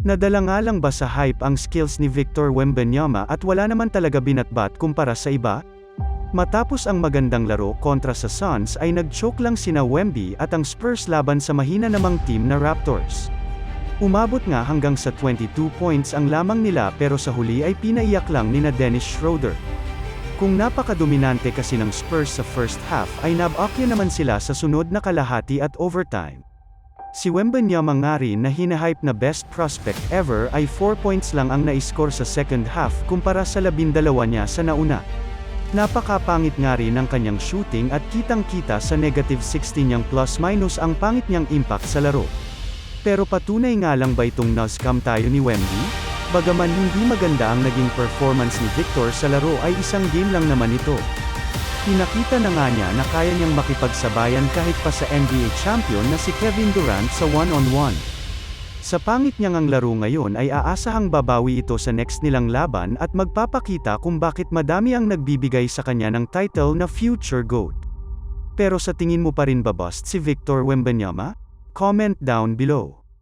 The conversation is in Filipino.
Nadala nga lang ba sa hype ang skills ni Victor Wembanyama at wala naman talaga binatbat kumpara sa iba? Matapos ang magandang laro kontra sa Suns ay nag-choke lang sina Wemby at ang Spurs laban sa mahina namang team na Raptors. Umabot nga hanggang sa 22 points ang lamang nila pero sa huli ay pinaiyak lang nina Dennis Schroeder. Kung napakadominante kasi ng Spurs sa first half ay nabakya naman sila sa sunod na kalahati at overtime. Si Wembanyama nga rin na hinahype na best prospect ever ay 4 points lang ang na-score sa second half kumpara sa 12 niya sa nauna. Napakapangit nga rin ng kanyang shooting at kitang-kita sa negative 16 niyang plus-minus ang pangit niyang impact sa laro. Pero patunay nga lang ba itong nuzcam tayo ni Wemby? Bagaman hindi maganda ang naging performance ni Victor sa laro ay isang game lang naman ito. Pinakita na nga niya na kaya niyang makipagsabayan kahit pa sa NBA champion na si Kevin Durant sa one-on-one. Sa pangit niyang ang laro ngayon ay aasahang babawi ito sa next nilang laban at magpapakita kung bakit madami ang nagbibigay sa kanya ng title na Future GOAT. Pero sa tingin mo pa rin ba bust si Victor Wembanyama? Comment down below.